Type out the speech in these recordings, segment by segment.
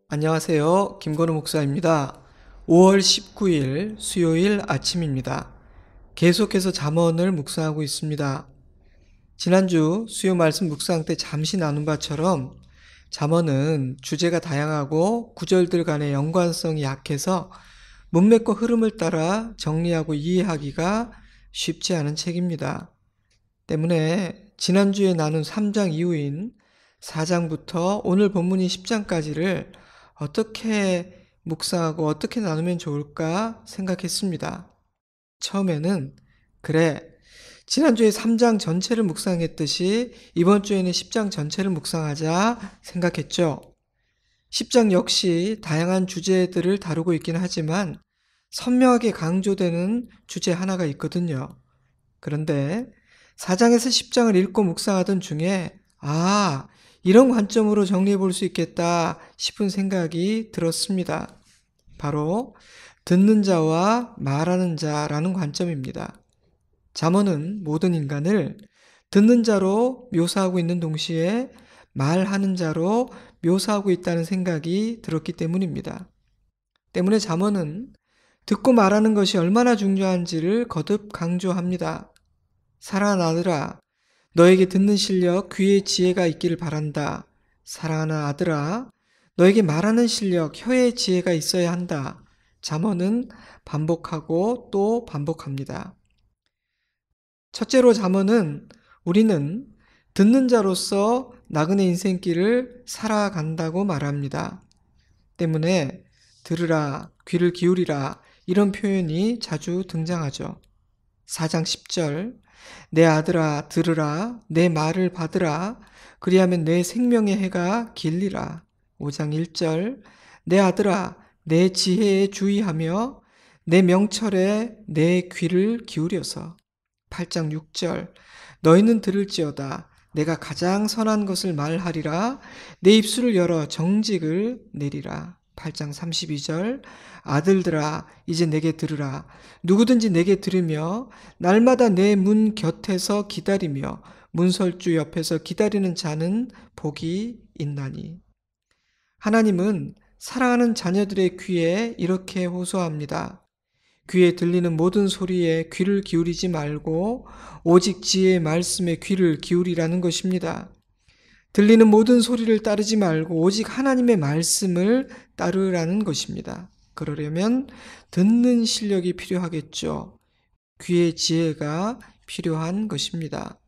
안녕하세요. 김건우 목사입니다. 5월 19일 수요일 아침입니다. 계속해서 잠언을 묵상하고 있습니다. 지난주 수요 말씀 묵상 때 잠시 나눈 바처럼 잠언은 주제가 다양하고 구절들 간의 연관성이 약해서 문맥과 흐름을 따라 정리하고 이해하기가 쉽지 않은 책입니다. 때문에 지난주에 나눈 3장 이후인 4장부터 오늘 본문인 10장까지를 어떻게 묵상하고 어떻게 나누면 좋을까 생각했습니다. 처음에는 그래, 지난주에 3장 전체를 묵상했듯이 이번 주에는 10장 전체를 묵상하자 생각했죠. 10장 역시 다양한 주제들을 다루고 있긴 하지만 선명하게 강조되는 주제 하나가 있거든요. 그런데 4장에서 10장을 읽고 묵상하던 중에 이런 관점으로 정리해 볼 수 있겠다 싶은 생각이 들었습니다. 바로 듣는 자와 말하는 자라는 관점입니다. 잠언은 모든 인간을 듣는 자로 묘사하고 있는 동시에 말하는 자로 묘사하고 있다는 생각이 들었기 때문입니다. 때문에 잠언은 듣고 말하는 것이 얼마나 중요한지를 거듭 강조합니다. 사랑하는 아들아, 너에게 듣는 실력, 귀의 지혜가 있기를 바란다. 사랑하는 아들아, 너에게 말하는 실력, 혀의 지혜가 있어야 한다. 잠언은 반복하고 또 반복합니다. 첫째로 잠언은 우리는 듣는 자로서 나그네 인생길을 살아간다고 말합니다. 때문에 들으라, 귀를 기울이라 이런 표현이 자주 등장하죠. 4장 10절 내 아들아 들으라 내 말을 받으라 그리하면 내 생명의 해가 길리라. 5장 1절 내 아들아 내 지혜에 주의하며 내 명철에 내 귀를 기울여서. 8장 6절 너희는 들을지어다 내가 가장 선한 것을 말하리라 내 입술을 열어 정직을 내리라. 8장 32절 아들들아 이제 내게 들으라 누구든지 내게 들으며 날마다 내 문 곁에서 기다리며 문설주 옆에서 기다리는 자는 복이 있나니. 하나님은 사랑하는 자녀들의 귀에 이렇게 호소합니다. 귀에 들리는 모든 소리에 귀를 기울이지 말고 오직 지혜의 말씀에 귀를 기울이라는 것입니다. 들리는 모든 소리를 따르지 말고 오직 하나님의 말씀을 따르라는 것입니다. 그러려면 듣는 실력이 필요하겠죠. 귀의 지혜가 필요한 것입니다.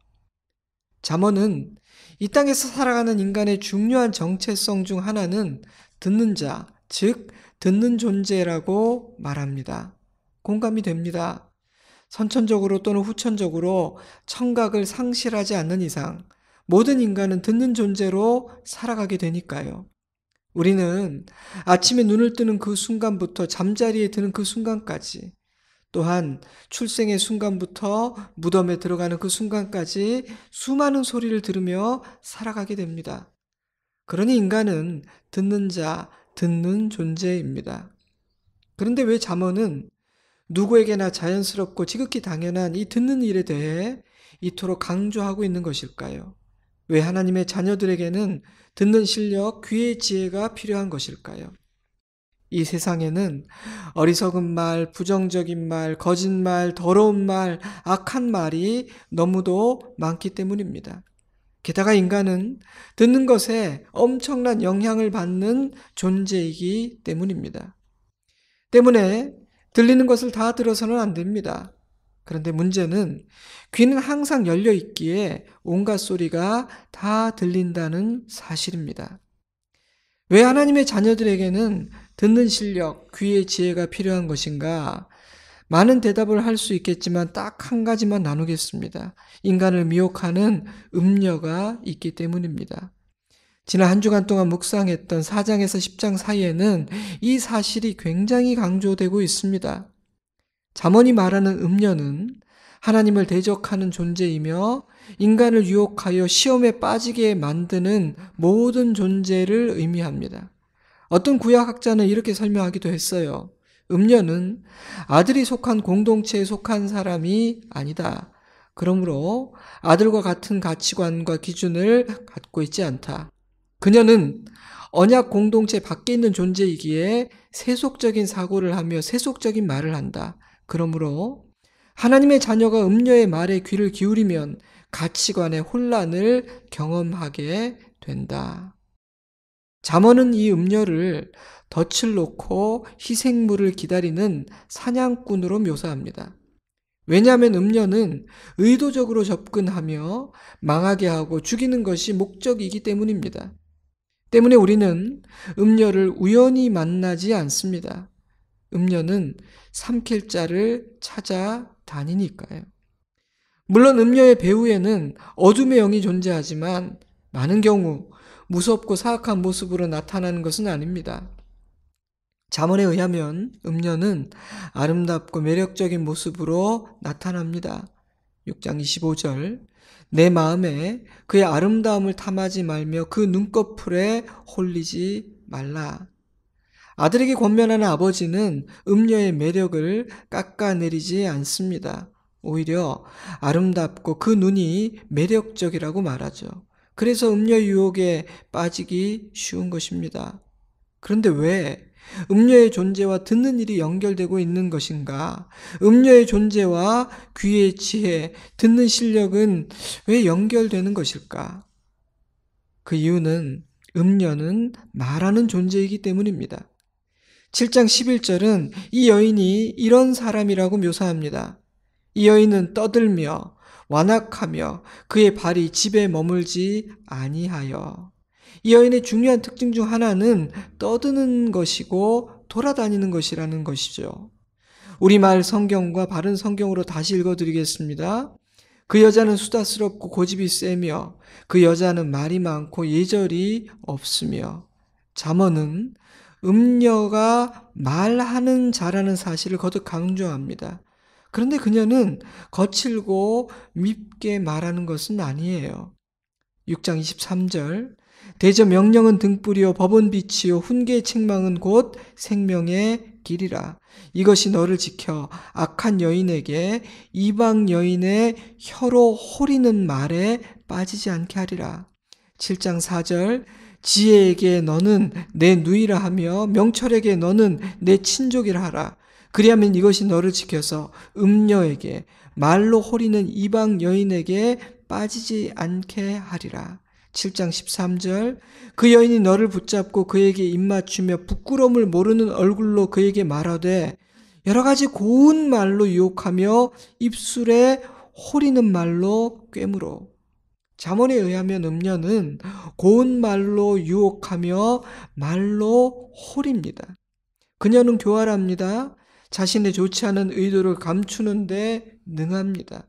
잠언은 이 땅에서 살아가는 인간의 중요한 정체성 중 하나는 듣는 자, 즉 듣는 존재라고 말합니다. 공감이 됩니다. 선천적으로 또는 후천적으로 청각을 상실하지 않는 이상 모든 인간은 듣는 존재로 살아가게 되니까요. 우리는 아침에 눈을 뜨는 그 순간부터 잠자리에 드는 그 순간까지 또한 출생의 순간부터 무덤에 들어가는 그 순간까지 수많은 소리를 들으며 살아가게 됩니다. 그러니 인간은 듣는 자, 듣는 존재입니다. 그런데 왜 잠언은 누구에게나 자연스럽고 지극히 당연한 이 듣는 일에 대해 이토록 강조하고 있는 것일까요? 왜 하나님의 자녀들에게는 듣는 실력, 귀의 지혜가 필요한 것일까요? 이 세상에는 어리석은 말, 부정적인 말, 거짓말, 더러운 말, 악한 말이 너무도 많기 때문입니다. 게다가 인간은 듣는 것에 엄청난 영향을 받는 존재이기 때문입니다. 때문에 들리는 것을 다 들어서는 안 됩니다. 그런데 문제는 귀는 항상 열려 있기에 온갖 소리가 다 들린다는 사실입니다. 왜 하나님의 자녀들에게는 듣는 실력, 귀의 지혜가 필요한 것인가? 많은 대답을 할 수 있겠지만 딱 한 가지만 나누겠습니다. 인간을 미혹하는 음녀가 있기 때문입니다. 지난 한 주간 동안 묵상했던 4장에서 10장 사이에는 이 사실이 굉장히 강조되고 있습니다. 잠언이 말하는 음녀는 하나님을 대적하는 존재이며 인간을 유혹하여 시험에 빠지게 만드는 모든 존재를 의미합니다. 어떤 구약학자는 이렇게 설명하기도 했어요. 음녀는 아들이 속한 공동체에 속한 사람이 아니다. 그러므로 아들과 같은 가치관과 기준을 갖고 있지 않다. 그녀는 언약 공동체 밖에 있는 존재이기에 세속적인 사고를 하며 세속적인 말을 한다. 그러므로 하나님의 자녀가 음녀의 말에 귀를 기울이면 가치관의 혼란을 경험하게 된다. 잠언은 이 음녀를 덫을 놓고 희생물을 기다리는 사냥꾼으로 묘사합니다. 왜냐하면 음녀는 의도적으로 접근하며 망하게 하고 죽이는 것이 목적이기 때문입니다. 때문에 우리는 음녀를 우연히 만나지 않습니다. 음녀는 삼킬 자를 찾아다니니까요. 물론 음녀의 배후에는 어둠의 영이 존재하지만 많은 경우 무섭고 사악한 모습으로 나타나는 것은 아닙니다. 잠언에 의하면 음녀는 아름답고 매력적인 모습으로 나타납니다. 6장 25절 내 마음에 그의 아름다움을 탐하지 말며 그 눈꺼풀에 홀리지 말라. 아들에게 권면하는 아버지는 음녀의 매력을 깎아내리지 않습니다. 오히려 아름답고 그 눈이 매력적이라고 말하죠. 그래서 음녀 유혹에 빠지기 쉬운 것입니다. 그런데 왜 음녀의 존재와 듣는 일이 연결되고 있는 것인가? 음녀의 존재와 귀의 지혜, 듣는 실력은 왜 연결되는 것일까? 그 이유는 음녀는 말하는 존재이기 때문입니다. 7장 11절은 이 여인이 이런 사람이라고 묘사합니다. 이 여인은 떠들며 완악하며 그의 발이 집에 머물지 아니하여. 이 여인의 중요한 특징 중 하나는 떠드는 것이고 돌아다니는 것이라는 것이죠. 우리말 성경과 바른 성경으로 다시 읽어드리겠습니다. 그 여자는 수다스럽고 고집이 세며 그 여자는 말이 많고 예절이 없으며. 잠언은 음녀가 말하는 자라는 사실을 거듭 강조합니다. 그런데 그녀는 거칠고 밉게 말하는 것은 아니에요. 6장 23절 대저 명령은 등불이요 법은 빛이요 훈계의 책망은 곧 생명의 길이라. 이것이 너를 지켜 악한 여인에게 이방 여인의 혀로 호리는 말에 빠지지 않게 하리라. 7장 4절 지혜에게 너는 내 누이라 하며 명철에게 너는 내 친족이라 하라. 그리하면 이것이 너를 지켜서 음녀에게 말로 호리는 이방 여인에게 빠지지 않게 하리라. 7장 13절 그 여인이 너를 붙잡고 그에게 입맞추며 부끄러움을 모르는 얼굴로 그에게 말하되 여러 가지 고운 말로 유혹하며 입술에 호리는 말로 꿰물어. 잠언에 의하면 음녀는 고운 말로 유혹하며 말로 호립니다. 그녀는 교활합니다. 자신의 좋지 않은 의도를 감추는데 능합니다.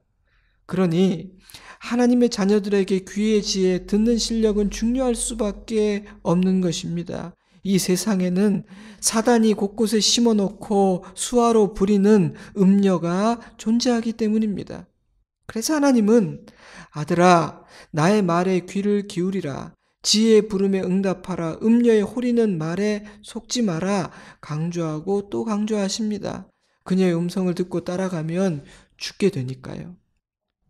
그러니 하나님의 자녀들에게 귀의 지혜, 듣는 실력은 중요할 수밖에 없는 것입니다. 이 세상에는 사단이 곳곳에 심어놓고 수화로 부리는 음녀가 존재하기 때문입니다. 그래서 하나님은 아들아 나의 말에 귀를 기울이라 지혜의 부름에 응답하라 음녀의 호리는 말에 속지 마라 강조하고 또 강조하십니다. 그녀의 음성을 듣고 따라가면 죽게 되니까요.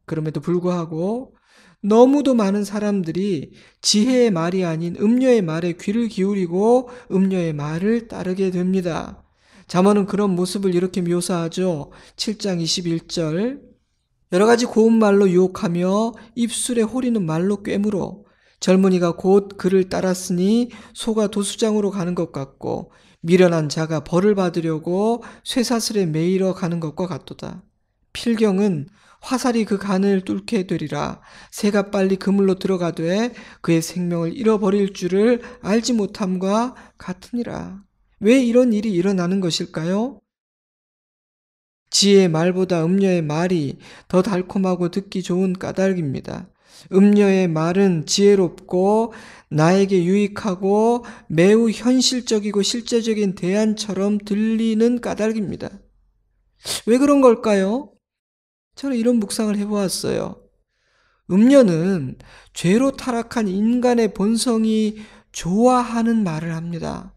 그럼에도 불구하고 너무도 많은 사람들이 지혜의 말이 아닌 음녀의 말에 귀를 기울이고 음녀의 말을 따르게 됩니다. 잠언은 그런 모습을 이렇게 묘사하죠. 7장 21절 여러 가지 고운 말로 유혹하며 입술에 호리는 말로 꿰물어. 젊은이가 곧 그를 따랐으니 소가 도수장으로 가는 것 같고 미련한 자가 벌을 받으려고 쇠사슬에 매이러 가는 것과 같도다. 필경은 화살이 그 간을 뚫게 되리라. 새가 빨리 그물로 들어가되 그의 생명을 잃어버릴 줄을 알지 못함과 같으니라. 왜 이런 일이 일어나는 것일까요? 지혜의 말보다 음녀의 말이 더 달콤하고 듣기 좋은 까닭입니다. 음녀의 말은 지혜롭고 나에게 유익하고 매우 현실적이고 실제적인 대안처럼 들리는 까닭입니다. 왜 그런 걸까요? 저는 이런 묵상을 해보았어요. 음녀는 죄로 타락한 인간의 본성이 좋아하는 말을 합니다.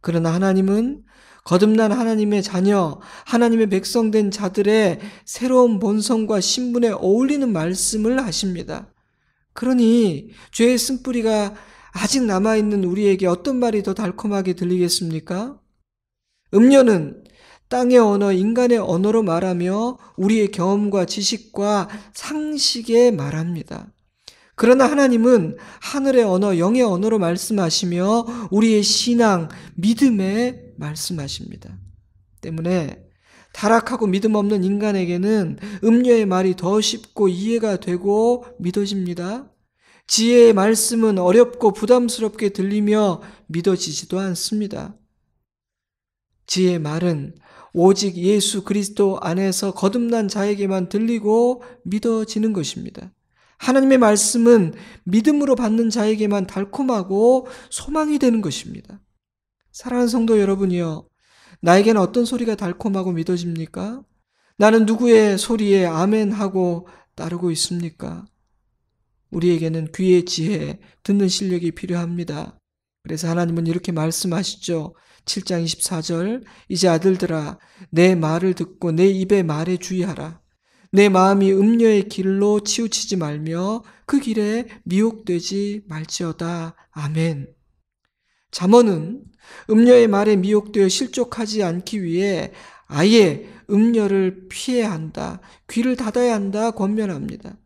그러나 하나님은 거듭난 하나님의 자녀, 하나님의 백성된 자들의 새로운 본성과 신분에 어울리는 말씀을 하십니다. 그러니 죄의 쓴뿌리가 아직 남아있는 우리에게 어떤 말이 더 달콤하게 들리겠습니까? 음료는 땅의 언어, 인간의 언어로 말하며 우리의 경험과 지식과 상식에 말합니다. 그러나 하나님은 하늘의 언어, 영의 언어로 말씀하시며 우리의 신앙, 믿음에 말씀하십니다. 때문에 타락하고 믿음 없는 인간에게는 음료의 말이 더 쉽고 이해가 되고 믿어집니다. 지혜의 말씀은 어렵고 부담스럽게 들리며 믿어지지도 않습니다. 지혜의 말은 오직 예수 그리스도 안에서 거듭난 자에게만 들리고 믿어지는 것입니다. 하나님의 말씀은 믿음으로 받는 자에게만 달콤하고 소망이 되는 것입니다. 사랑하는 성도 여러분이요, 나에게는 어떤 소리가 달콤하고 믿어집니까? 나는 누구의 소리에 아멘하고 따르고 있습니까? 우리에게는 귀의 지혜, 듣는 실력이 필요합니다. 그래서 하나님은 이렇게 말씀하시죠. 7장 24절, 이제 아들들아 내 말을 듣고 내 입의 말에 주의하라. 내 마음이 음녀의 길로 치우치지 말며 그 길에 미혹되지 말지어다. 아멘. 잠언은 음녀의 말에 미혹되어 실족하지 않기 위해 아예 음녀를 피해야 한다, 귀를 닫아야 한다 권면합니다.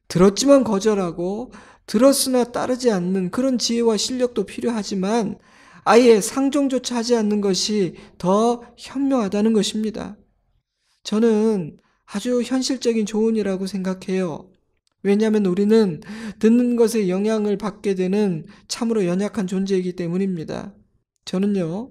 들었지만 거절하고 들었으나 따르지 않는 그런 지혜와 실력도 필요하지만 아예 상종조차 하지 않는 것이 더 현명하다는 것입니다. 저는 아주 현실적인 조언이라고 생각해요. 왜냐하면 우리는 듣는 것에 영향을 받게 되는 참으로 연약한 존재이기 때문입니다. 저는요,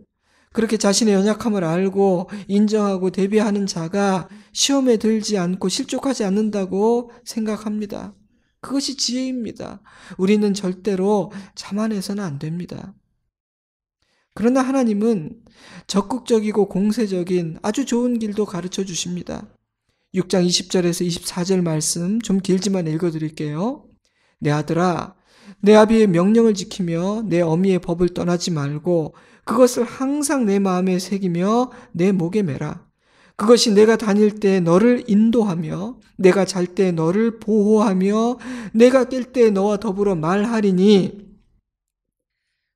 그렇게 자신의 연약함을 알고 인정하고 대비하는 자가 시험에 들지 않고 실족하지 않는다고 생각합니다. 그것이 지혜입니다. 우리는 절대로 자만해서는 안 됩니다. 그러나 하나님은 적극적이고 공세적인 아주 좋은 길도 가르쳐 주십니다. 6장 20절에서 24절 말씀 좀 길지만 읽어드릴게요. 내 아들아, 내 아비의 명령을 지키며 내 어미의 법을 떠나지 말고 그것을 항상 내 마음에 새기며 내 목에 매라. 그것이 내가 다닐 때 너를 인도하며 내가 잘 때 너를 보호하며 내가 깰 때 너와 더불어 말하리니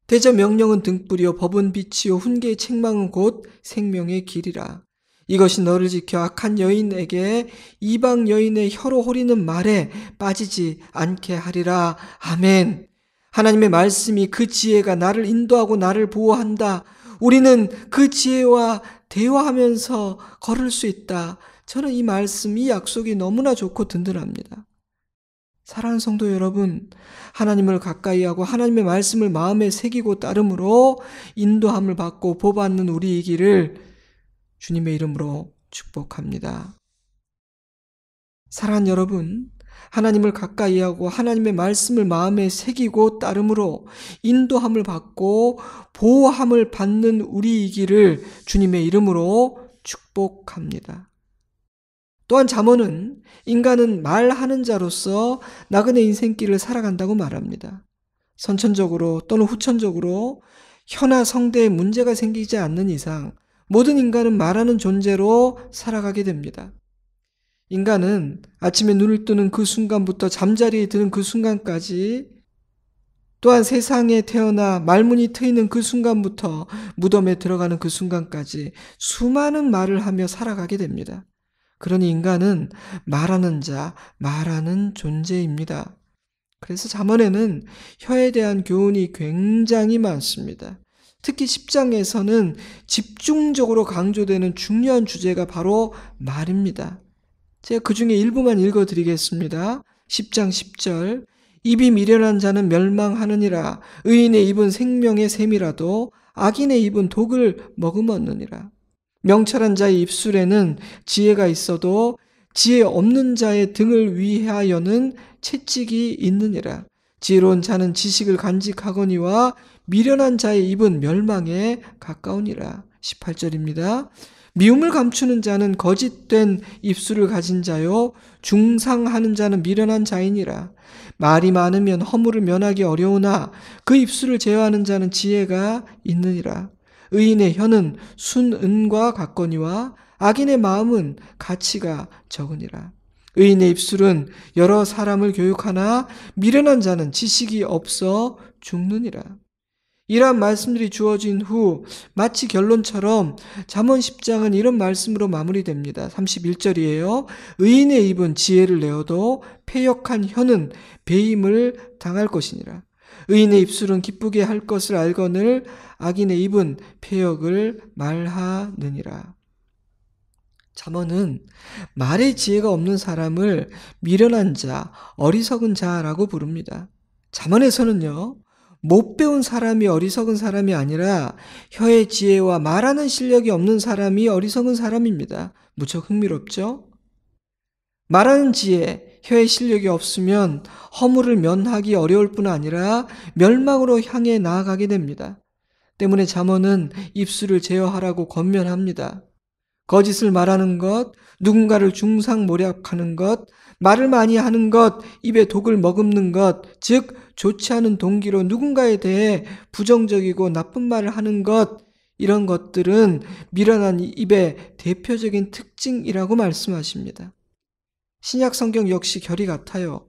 대저 명령은 등불이요 법은 빛이요 훈계의 책망은 곧 생명의 길이라. 이것이 너를 지켜 악한 여인에게 이방 여인의 혀로 호리는 말에 빠지지 않게 하리라. 아멘. 하나님의 말씀이 그 지혜가 나를 인도하고 나를 보호한다. 우리는 그 지혜와 대화하면서 걸을 수 있다. 저는 이 말씀, 이 약속이 너무나 좋고 든든합니다. 사랑하는 성도 여러분, 하나님을 가까이 하고 하나님의 말씀을 마음에 새기고 따름으로 인도함을 받고 보받는 우리이기를 주님의 이름으로 축복합니다. 사랑하는 여러분, 하나님을 가까이 하고 하나님의 말씀을 마음에 새기고 따름으로 인도함을 받고 보호함을 받는 우리이기를 주님의 이름으로 축복합니다. 또한 잠언은 인간은 말하는 자로서 나그네 인생길을 살아간다고 말합니다. 선천적으로 또는 후천적으로 혀나 성대에 문제가 생기지 않는 이상 모든 인간은 말하는 존재로 살아가게 됩니다. 인간은 아침에 눈을 뜨는 그 순간부터 잠자리에 드는 그 순간까지, 또한 세상에 태어나 말문이 트이는 그 순간부터 무덤에 들어가는 그 순간까지 수많은 말을 하며 살아가게 됩니다. 그러니 인간은 말하는 자, 말하는 존재입니다. 그래서 잠언에는 혀에 대한 교훈이 굉장히 많습니다. 특히 10장에서는 집중적으로 강조되는 중요한 주제가 바로 말입니다. 제가 그 중에 일부만 읽어드리겠습니다. 10장 10절, 입이 미련한 자는 멸망하느니라. 의인의 입은 생명의 샘이라도 악인의 입은 독을 머금었느니라. 명철한 자의 입술에는 지혜가 있어도 지혜 없는 자의 등을 위하여는 채찍이 있느니라. 지혜로운 자는 지식을 간직하거니와 미련한 자의 입은 멸망에 가까우니라. 18절입니다. 미움을 감추는 자는 거짓된 입술을 가진 자요 중상하는 자는 미련한 자이니라. 말이 많으면 허물을 면하기 어려우나 그 입술을 제어하는 자는 지혜가 있느니라. 의인의 혀는 순은과 같거니와 악인의 마음은 가치가 적으니라. 의인의 입술은 여러 사람을 교육하나 미련한 자는 지식이 없어 죽느니라. 이러한 말씀들이 주어진 후 마치 결론처럼 잠언 10장은 이런 말씀으로 마무리됩니다. 31절이에요. 의인의 입은 지혜를 내어도 패역한 혀는 배임을 당할 것이니라. 의인의 입술은 기쁘게 할 것을 알거늘 악인의 입은 패역을 말하느니라. 잠언은 말의 지혜가 없는 사람을 미련한 자, 어리석은 자라고 부릅니다. 잠언에서는요, 못 배운 사람이 어리석은 사람이 아니라 혀의 지혜와 말하는 실력이 없는 사람이 어리석은 사람입니다. 무척 흥미롭죠? 말하는 지혜, 혀의 실력이 없으면 허물을 면하기 어려울 뿐 아니라 멸망으로 향해 나아가게 됩니다. 때문에 잠언은 입술을 제어하라고 권면합니다. 거짓을 말하는 것, 누군가를 중상모략하는 것, 말을 많이 하는 것, 입에 독을 머금는 것, 즉 좋지 않은 동기로 누군가에 대해 부정적이고 나쁜 말을 하는 것, 이런 것들은 미련한 입의 대표적인 특징이라고 말씀하십니다. 신약 성경 역시 결이 같아요.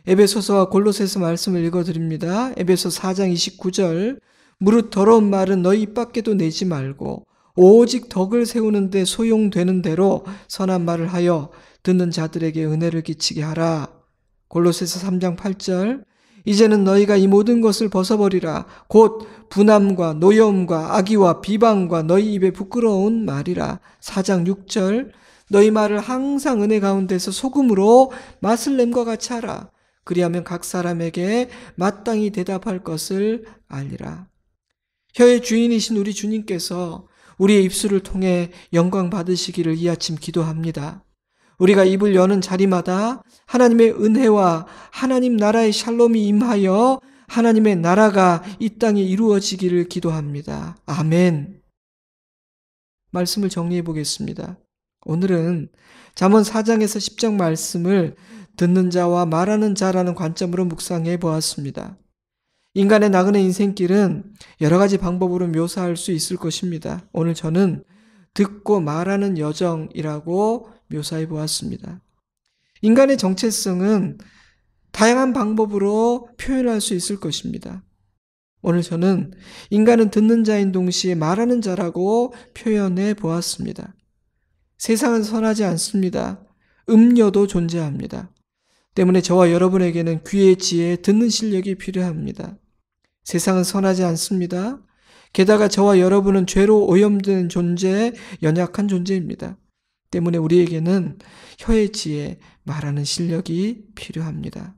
에베소서와 골로새서 말씀을 읽어드립니다. 에베소 4장 29절, 무릇 더러운 말은 너희 입 밖에도 내지 말고 오직 덕을 세우는 데 소용되는 대로 선한 말을 하여 듣는 자들에게 은혜를 끼치게 하라. 골로새서 3장 8절, 이제는 너희가 이 모든 것을 벗어버리라. 곧 분함과 노여움과 악의와 비방과 너희 입에 부끄러운 말이라. 4장 6절, 너희 말을 항상 은혜 가운데서 소금으로 맛을 냄과 같이 하라. 그리하면 각 사람에게 마땅히 대답할 것을 알리라. 혀의 주인이신 우리 주님께서 우리의 입술을 통해 영광 받으시기를 이 아침 기도합니다. 우리가 입을 여는 자리마다 하나님의 은혜와 하나님 나라의 샬롬이 임하여 하나님의 나라가 이 땅에 이루어지기를 기도합니다. 아멘. 말씀을 정리해 보겠습니다. 오늘은 잠언 4장에서 10장 말씀을 듣는 자와 말하는 자라는 관점으로 묵상해 보았습니다. 인간의 나그네 인생길은 여러 가지 방법으로 묘사할 수 있을 것입니다. 오늘 저는 듣고 말하는 여정이라고 묘사해 보았습니다. 인간의 정체성은 다양한 방법으로 표현할 수 있을 것입니다. 오늘 저는 인간은 듣는 자인 동시에 말하는 자라고 표현해 보았습니다. 세상은 선하지 않습니다. 음녀도 존재합니다. 때문에 저와 여러분에게는 귀의 지혜, 듣는 실력이 필요합니다. 세상은 선하지 않습니다. 게다가 저와 여러분은 죄로 오염된 존재, 연약한 존재입니다. 때문에 우리에게는 혀의 지혜, 말하는 실력이 필요합니다.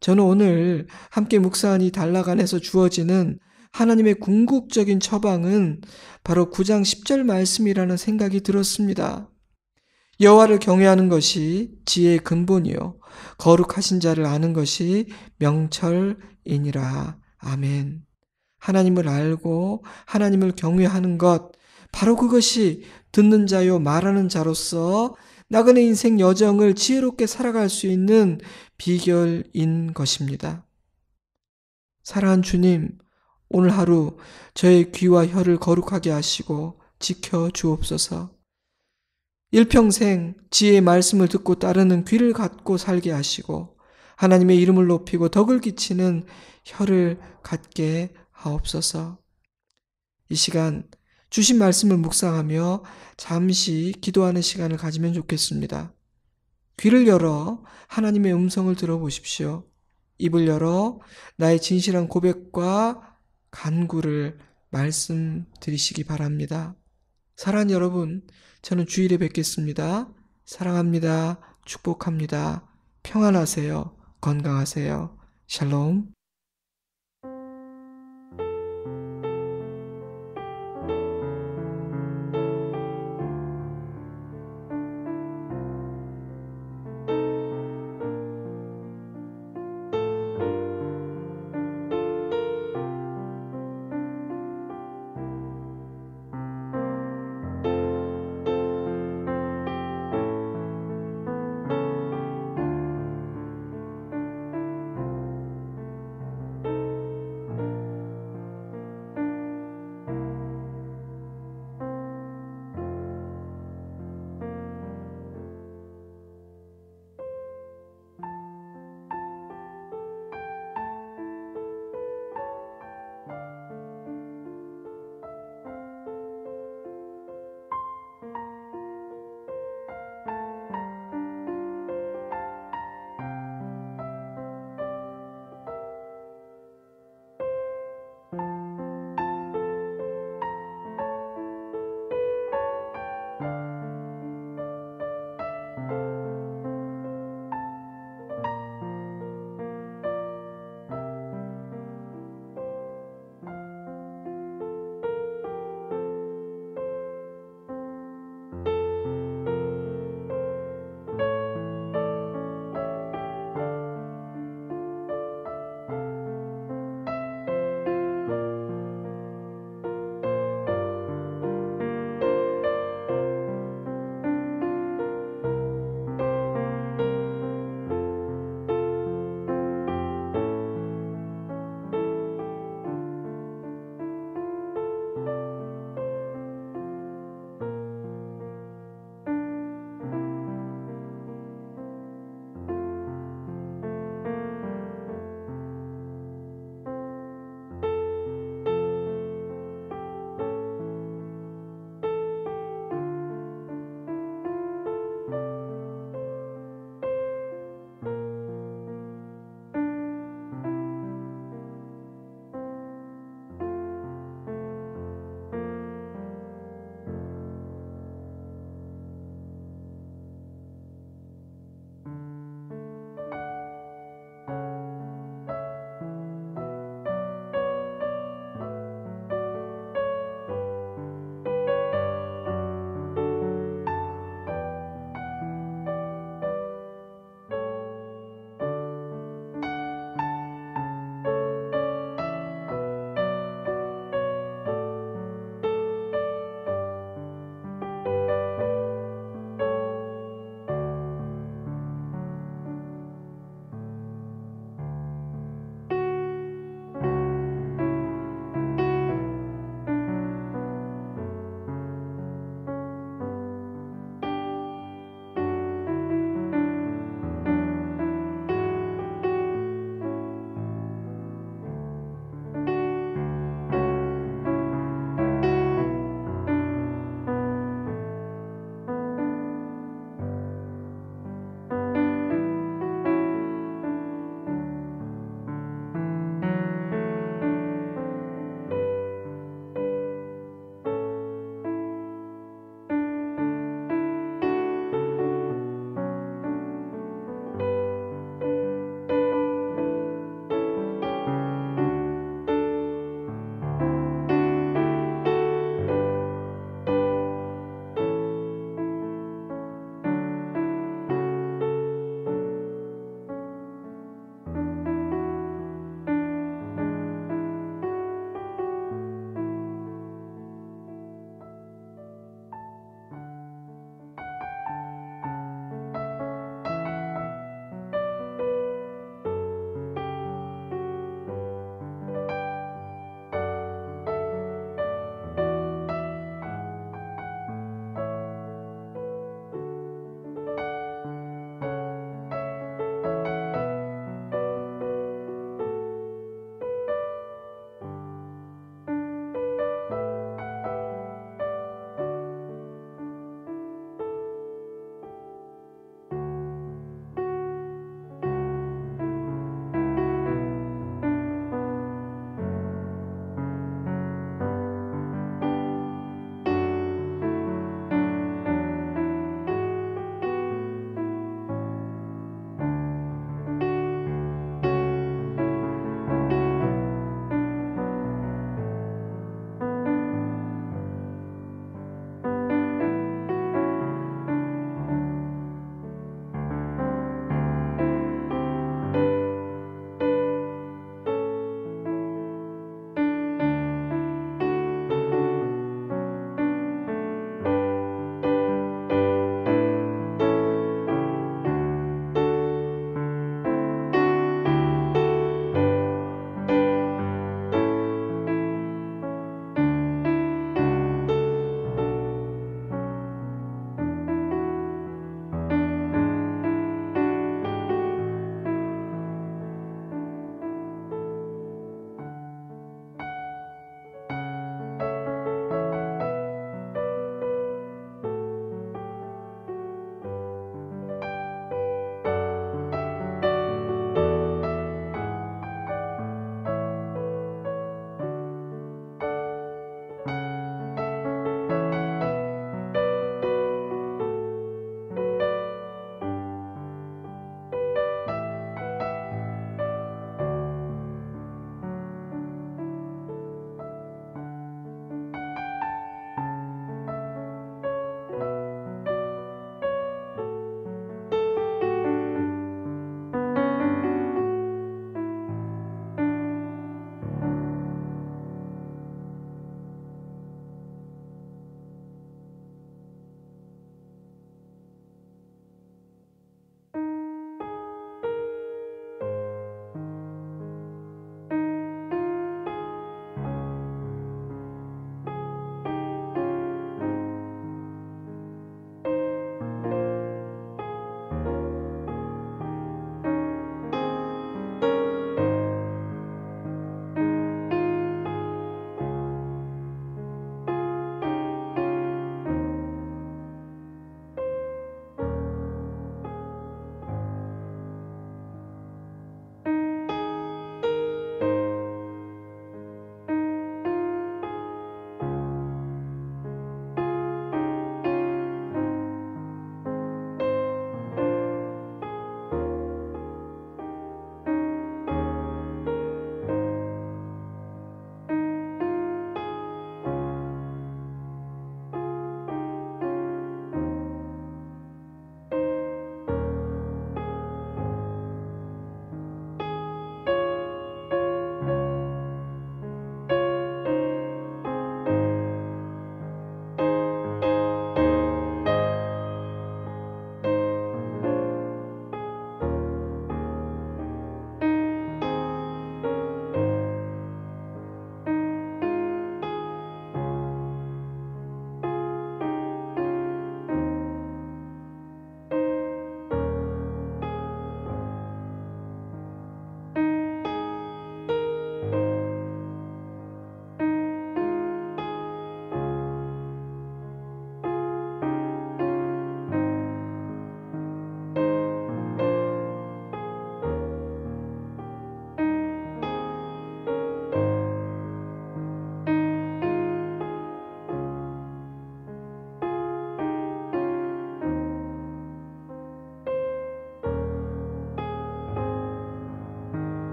저는 오늘 함께 묵상한 이 단락 안에서 주어지는 하나님의 궁극적인 처방은 바로 9장 10절 말씀이라는 생각이 들었습니다. 여호와를 경외하는 것이 지혜의 근본이요 거룩하신 자를 아는 것이 명철이니라. 아멘. 하나님을 알고 하나님을 경외하는 것, 바로 그것이 듣는 자요 말하는 자로서 나그네 인생 여정을 지혜롭게 살아갈 수 있는 비결인 것입니다. 사랑하는 주님, 오늘 하루 저의 귀와 혀를 거룩하게 하시고 지켜 주옵소서. 일평생 지혜의 말씀을 듣고 따르는 귀를 갖고 살게 하시고 하나님의 이름을 높이고 덕을 끼치는 혀를 갖게 하옵소서. 이 시간 주신 말씀을 묵상하며 잠시 기도하는 시간을 가지면 좋겠습니다. 귀를 열어 하나님의 음성을 들어보십시오. 입을 열어 나의 진실한 고백과 간구를 말씀드리시기 바랍니다. 사랑하는 여러분, 저는 주일에 뵙겠습니다. 사랑합니다. 축복합니다. 평안하세요. 건강하세요. 샬롬.